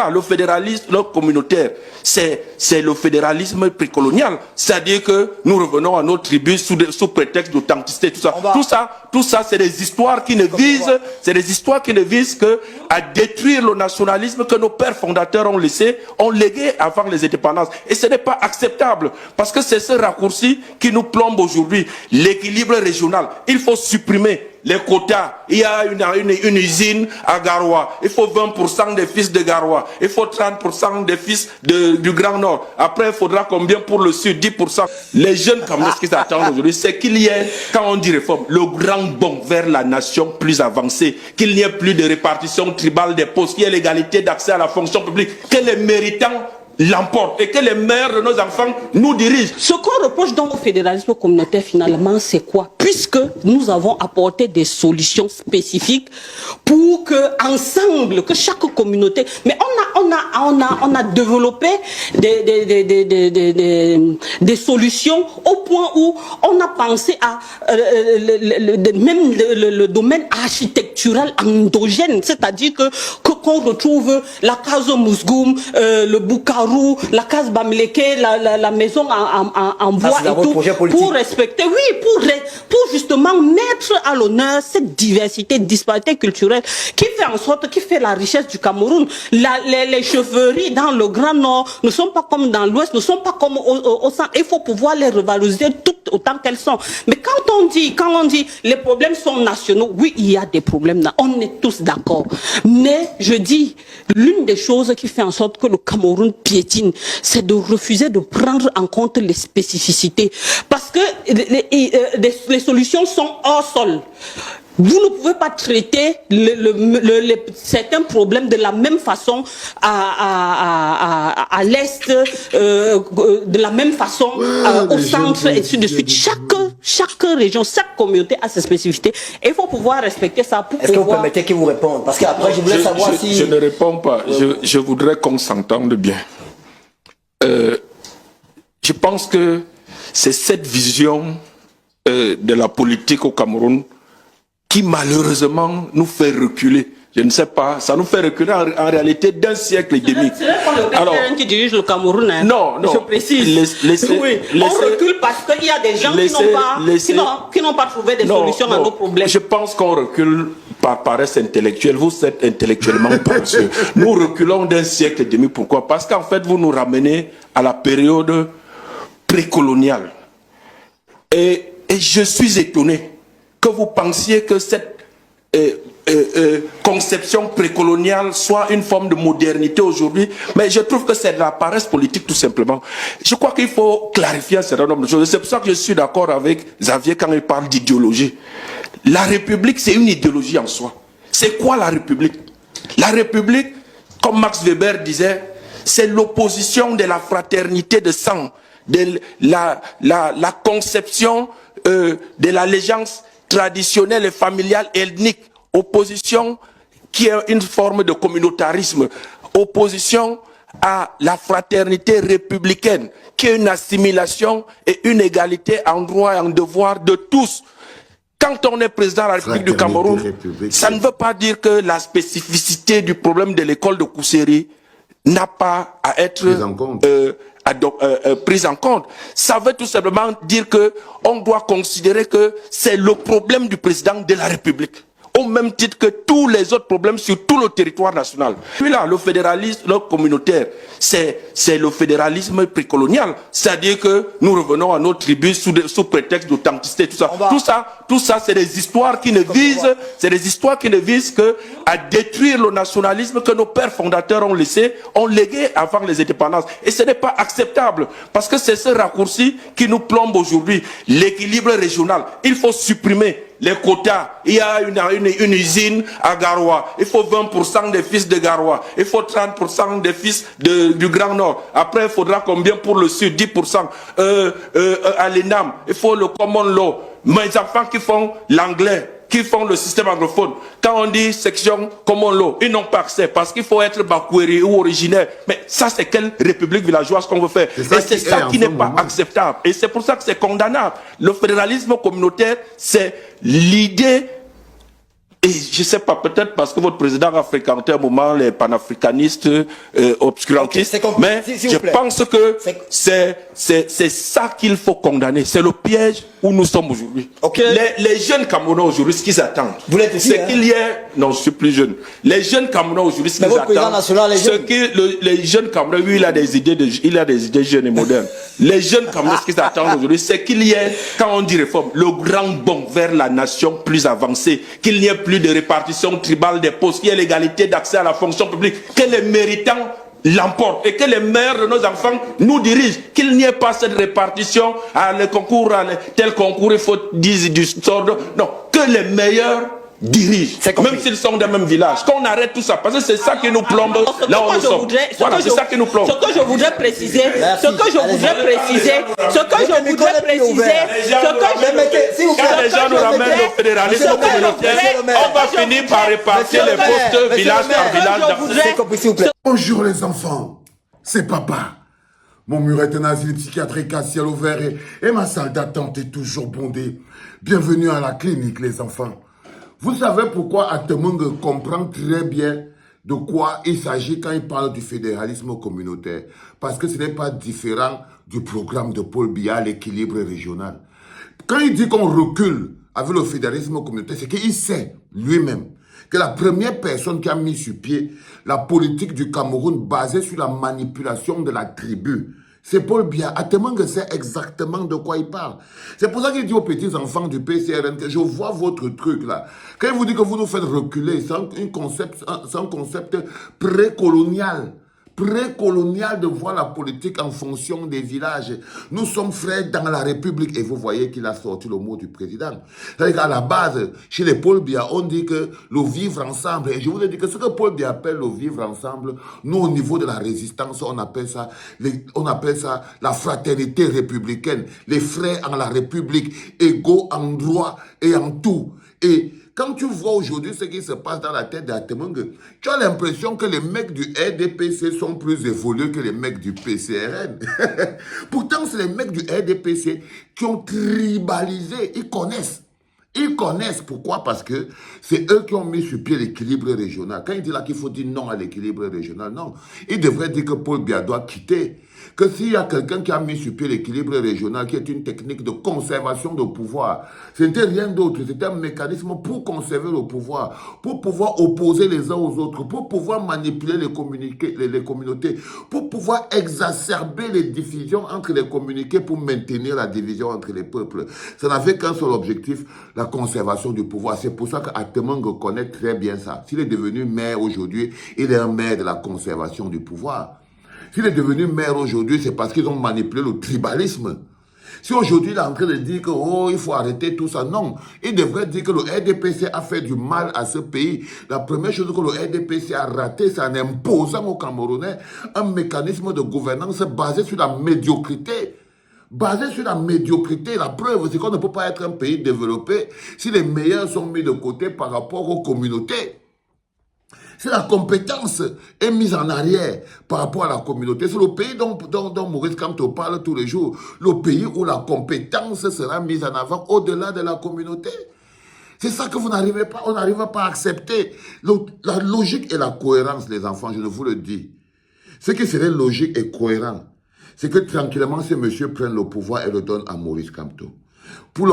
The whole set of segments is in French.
là, le fédéralisme communautaire, c'est le fédéralisme précolonial. C'est-à-dire que nous revenons à nos tribus sous prétexte d'authenticité, tout ça. Tout ça, c'est des histoires qui ne visent, que à détruire le nationalisme que nos pères fondateurs ont légué avant les indépendances. Et ce n'est pas acceptable, parce que c'est ce raccourci qui nous plombe aujourd'hui. L'équilibre régional, il faut supprimer les quotas. Il y a une usine à Garoua. Il faut 20% des fils de Garoua. Il faut 30% des fils du Grand Nord. Après, il faudra combien pour le Sud? 10%. Les jeunes comme ce qu'ils attendent aujourd'hui, c'est qu'il y ait, quand on dit réforme, le grand bond vers la nation plus avancée. Qu'il n'y ait plus de répartition tribale des postes, qu'il y ait l'égalité d'accès à la fonction publique, que les méritants l'emportent et que les mères de nos enfants nous dirigent. Ce qu'on reproche dans le fédéralisme communautaire finalement, c'est quoi? Puisque nous avons apporté des solutions spécifiques pour que ensemble, que chaque communauté, mais on a développé des solutions au point où on a pensé à même le domaine architectural endogène, c'est-à-dire qu'on retrouve la case Mousgoum, le Boukarou, la case Bamileke, la maison en bois et tout, pour respecter, oui, pour justement mettre à l'honneur cette diversité, disparité culturelle qui fait en sorte, qui fait la richesse du Cameroun. Les chaufferies dans le Grand Nord ne sont pas comme dans l'Ouest, ne sont pas comme au centre. Il faut pouvoir les revaloriser toutes autant qu'elles sont. Mais quand on dit les problèmes sont nationaux, oui, il y a des problèmes, on est tous d'accord. Mais je dis, l'une des choses qui fait en sorte que le Cameroun piétine, c'est de refuser de prendre en compte les spécificités. Parce que les solutions sont hors sol. Vous ne pouvez pas traiter certains problèmes de la même façon à l'Est, de la même façon au centre, et ainsi de suite. Chaque région, chaque communauté a ses spécificités. Et il faut pouvoir respecter ça. Est-ce que vous permettez qu'il vous réponde? Parce qu'après, je voulais savoir si... Je ne réponds pas. Je voudrais qu'on s'entende bien. Je pense que c'est cette vision de la politique au Cameroun qui malheureusement nous fait reculer. Je ne sais pas, ça nous fait reculer en réalité d'un siècle et demi. Ce n'est pas le PCN qui dirige le Cameroun. Hein. Non. Je précise. On recule parce qu'il y a des gens qui n'ont pas trouvé des solutions à nos problèmes. Je pense qu'on recule par paresse intellectuelle. Vous êtes intellectuellement paresseux. Nous reculons d'un siècle et demi. Pourquoi? Parce qu'en fait, vous nous ramenez à la période précoloniale. Et je suis étonné que vous pensiez que cette conception précoloniale soit une forme de modernité aujourd'hui, mais je trouve que c'est de la paresse politique tout simplement. Je crois qu'il faut clarifier un certain nombre de choses. C'est pour ça que je suis d'accord avec Xavier quand il parle d'idéologie. La République, c'est une idéologie en soi. C'est quoi la République? La République, comme Max Weber disait, c'est l'opposition de la fraternité de sang, de la conception de l'allégeance traditionnelle et familiale ethnique, opposition qui est une forme de communautarisme, opposition à la fraternité républicaine, qui est une assimilation et une égalité en droit et en devoir de tous. Quand on est président de la République du Cameroun, ça ne veut pas dire que la spécificité du problème de l'école de Kousséri n'a pas à être prise en compte. Ça veut tout simplement dire que on doit considérer que c'est le problème du président de la République, au même titre que tous les autres problèmes sur tout le territoire national. Puis là, le fédéralisme communautaire, c'est le fédéralisme précolonial. C'est-à-dire que nous revenons à nos tribus sous prétexte d'authenticité, tout ça. Tout ça, c'est des histoires qui ne visent, que à détruire le nationalisme que nos pères fondateurs ont légué avant les indépendances. Et ce n'est pas acceptable, parce que c'est ce raccourci qui nous plombe aujourd'hui. L'équilibre régional, il faut supprimer les quotas. Il y a une usine à Garoua. Il faut 20% des fils de Garoua. Il faut 30% des fils du Grand Nord. Après, il faudra combien pour le Sud? 10%. À l'ENAM, il faut le common law. Mes enfants qui font l'anglais, qui font le système anglophone, quand on dit section common law, ils n'ont pas accès parce qu'il faut être Bakweri ou originaire. Mais ça, c'est quelle république villageoise qu'on veut faire? Et c'est ça qui n'est pas acceptable. Et c'est pour ça que c'est condamnable. Le fédéralisme communautaire, c'est l'idée Et je ne sais pas, peut-être parce que votre président a fréquenté un moment les panafricanistes obscurantistes, Okay, mais s'il je vous plaît. pense que c'est ça qu'il faut condamner. C'est le piège où nous sommes aujourd'hui. Okay. Les jeunes Camerounais aujourd'hui, ce qu'ils attendent, Vous l'êtes aussi, c'est hein? qu'il y ait... Non, je suis plus jeune. Les jeunes Camerounais aujourd'hui, ce Mais qu'ils votre président attendent... national est jeune. Les jeunes Camerounais, lui, il a des idées jeunes et modernes. Les jeunes Camerounais, ce qu'ils attendent aujourd'hui, c'est qu'il y ait, quand on dit réforme, le grand bond vers la nation plus avancée, qu'il n'y ait plus de répartition tribale des postes, qu'il y ait l'égalité d'accès à la fonction publique, que les méritants l'emportent et que les meilleurs de nos enfants nous dirigent, qu'il n'y ait pas cette répartition à les concours, tel concours, il faut dire du sort. Non, que les meilleurs dirigent, même s'ils sont des mêmes villages, qu'on arrête tout ça, parce que c'est ça qui nous plombe là où nous sommes. Voilà, c'est ça qui nous plombe. Ce que je voudrais préciser, Merci. Quand les gens nous ramènent au fédéralisme communautaire, on va finir par répartir les postes village par village. Bonjour les enfants, c'est papa. Mon mur est un asile psychiatrique à ciel ouvert et ma salle d'attente est toujours bondée. Bienvenue à la clinique les enfants. Vous savez pourquoi Atemung comprend très bien de quoi il s'agit quand il parle du fédéralisme communautaire. Parce que ce n'est pas différent du programme de Paul Biya, l'équilibre régional. Quand il dit qu'on recule avec le fédéralisme communautaire, c'est qu'il sait lui-même que la première personne qui a mis sur pied la politique du Cameroun basée sur la manipulation de la tribu, c'est Paul Biya. Atemung sait exactement de quoi il parle. C'est pour ça qu'il dit aux petits enfants du PCRN que je vois votre truc là. Quand il vous dit que vous nous faites reculer, c'est un concept précolonial. Précolonial de voir la politique en fonction des villages. Nous sommes frères dans la République. Et vous voyez qu'il a sorti le mot du président. C'est-à-dire qu'à la base, chez les Paul Biya, on dit que le vivre ensemble. Et je vous ai dit que ce que Paul Biya appelle le vivre ensemble, nous au niveau de la résistance, on appelle ça la fraternité républicaine. Les frères en la République, égaux en droit et en tout. Et quand tu vois aujourd'hui ce qui se passe dans la tête d'Atemung, tu as l'impression que les mecs du RDPC sont plus évolués que les mecs du PCRN. Pourtant, c'est les mecs du RDPC qui ont tribalisé, ils connaissent. Ils connaissent pourquoi? Parce que c'est eux qui ont mis sur pied l'équilibre régional. Quand il dit là qu'il faut dire non à l'équilibre régional, non. Il devrait dire que Paul Biya doit quitter. Que s'il y a quelqu'un qui a mis sur pied l'équilibre régional, qui est une technique de conservation de pouvoir, ce n'était rien d'autre. C'était un mécanisme pour conserver le pouvoir, pour pouvoir opposer les uns aux autres, pour pouvoir manipuler les communautés, pour pouvoir exacerber les divisions entre les communautés, pour maintenir la division entre les peuples. Ça n'avait qu'un seul objectif, la conservation du pouvoir. C'est pour ça qu'Atemung connaît très bien ça. S'il est devenu maire aujourd'hui, il est un maire de la conservation du pouvoir. S'il est devenu maire aujourd'hui, c'est parce qu'ils ont manipulé le tribalisme. Si aujourd'hui il est en train de dire que il faut arrêter tout ça, non. Il devrait dire que le RDPC a fait du mal à ce pays. La première chose que le RDPC a raté, c'est en imposant aux Camerounais un mécanisme de gouvernance basé sur la médiocrité. Basé sur la médiocrité, la preuve, c'est qu'on ne peut pas être un pays développé si les meilleurs sont mis de côté par rapport aux communautés. Si la compétence est mise en arrière par rapport à la communauté, c'est le pays dont Maurice Kamto parle tous les jours, le pays où la compétence sera mise en avant au-delà de la communauté. C'est ça que vous n'arrivez pas, on n'arrive pas à accepter. La logique et la cohérence, les enfants, je vous le dis. Ce qui serait logique et cohérent, c'est que tranquillement, ces messieurs prennent le pouvoir et le donnent à Maurice Kamto. Pour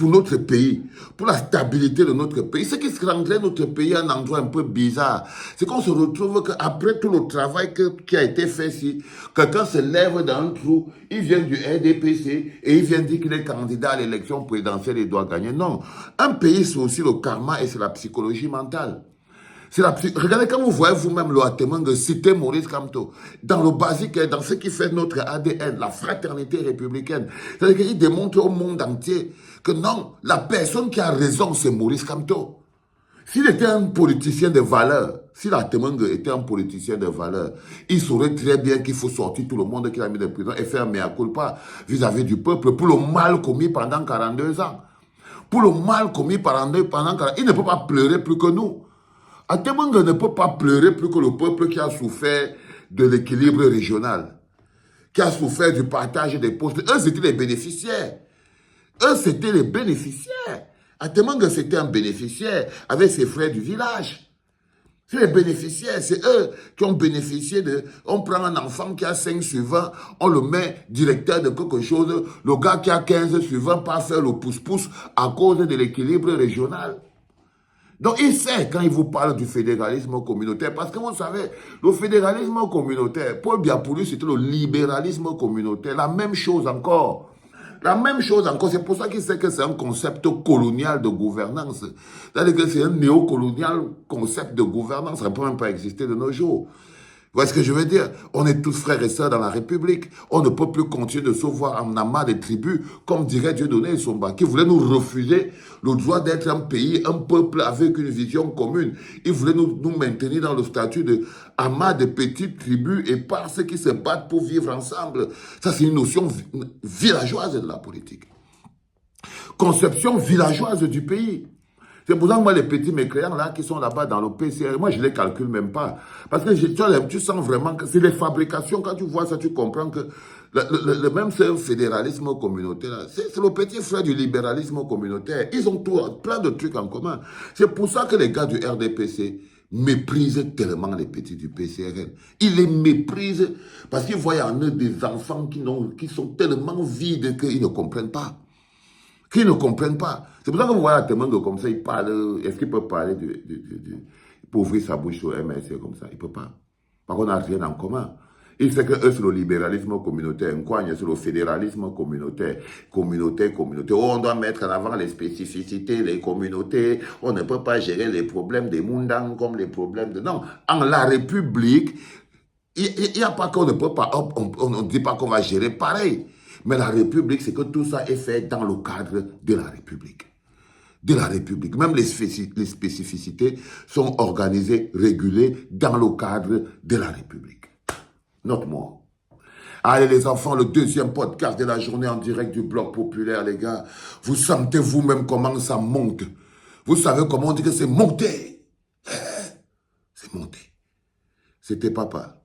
notre pays, pour la stabilité de notre pays. Ce qui rendrait notre pays un endroit un peu bizarre, c'est qu'on se retrouve qu'après tout le travail qui a été fait ici, quelqu'un se lève dans un trou, il vient du RDPC et il vient dire qu'il est candidat à l'élection présidentielle et doit gagner. Non, un pays c'est aussi le karma et c'est la psychologie mentale. Regardez quand vous voyez vous-même le Atemung citer Maurice Kamto dans le basique, dans ce qui fait notre ADN, la fraternité républicaine. C'est-à-dire qu'il démontre au monde entier que non, la personne qui a raison, c'est Maurice Kamto. S'il était un politicien de valeur, si l'Atemung était un politicien de valeur, il saurait très bien qu'il faut sortir tout le monde qu'il a mis de prison et faire mea culpa vis-à-vis du peuple pour le mal commis pendant 42 ans. Pour le mal commis pendant 40 ans, il ne peut pas pleurer plus que nous. Atemung ne peut pas pleurer plus que le peuple qui a souffert de l'équilibre régional, qui a souffert du partage des postes. Eux, c'était les bénéficiaires. Eux, c'était les bénéficiaires. À tellement que c'était un bénéficiaire avec ses frères du village. C'est les bénéficiaires, c'est eux qui ont bénéficié de... On prend un enfant qui a 5 suivants, on le met directeur de quelque chose, le gars qui a 15 suivants pas faire le pouce-pouce à cause de l'équilibre régional. Donc il sait quand il vous parle du fédéralisme communautaire, parce que vous savez, le fédéralisme communautaire, Paul Biya pour lui c'était le libéralisme communautaire, la même chose encore. La même chose encore, c'est pour ça qu'il sait que c'est un concept colonial de gouvernance. C'est-à-dire que c'est un néocolonial concept de gouvernance, ça ne peut même pas exister de nos jours. Vous voyez ce que je veux dire? On est tous frères et sœurs dans la République. On ne peut plus continuer de se voir en amas des tribus, comme dirait Dieudonné Essomba, qui voulait nous refuser le droit d'être un pays, un peuple avec une vision commune. Il voulait nous maintenir dans le statut de amas de petites tribus et par ceux qui se battent pour vivre ensemble. Ça, c'est une notion villageoise de la politique. Conception villageoise du pays. C'est pour ça que moi, les petits mécréants là qui sont là-bas dans le PCR, moi, je ne les calcule même pas. Parce que tu sens vraiment que c'est les fabrications. Quand tu vois ça, tu comprends que le même fédéralisme communautaire, c'est le petit frère du libéralisme communautaire. Ils ont plein de trucs en commun. C'est pour ça que les gars du RDPC méprisent tellement les petits du PCRN. Ils les méprisent parce qu'ils voient en eux des enfants qui sont tellement vides qu'ils ne comprennent pas. Qui ne comprennent pas. C'est pour ça que vous voyez tellement de comme ça, il parle, est-ce qu'il peut parler pour ouvrir sa bouche au MSC comme ça? Il ne peut pas. Parce qu'on n'a rien en commun. Il sait que eux, c'est le libéralisme communautaire. Nkouagne, c'est le fédéralisme communautaire. Communauté. On doit mettre en avant les spécificités, les communautés. On ne peut pas gérer les problèmes des Mundang comme les problèmes de... Non. En la République, il n'y a pas qu'on ne peut pas... On ne dit pas qu'on va gérer pareil. Mais la République, c'est que tout ça est fait dans le cadre de la République. De la République. Même les spécificités sont organisées, régulées dans le cadre de la République. Note-moi. Allez les enfants, le deuxième podcast de la journée en direct du Bloc Populaire, les gars. Vous sentez vous-même comment ça monte. Vous savez comment on dit que c'est monté. C'est monté. C'était papa.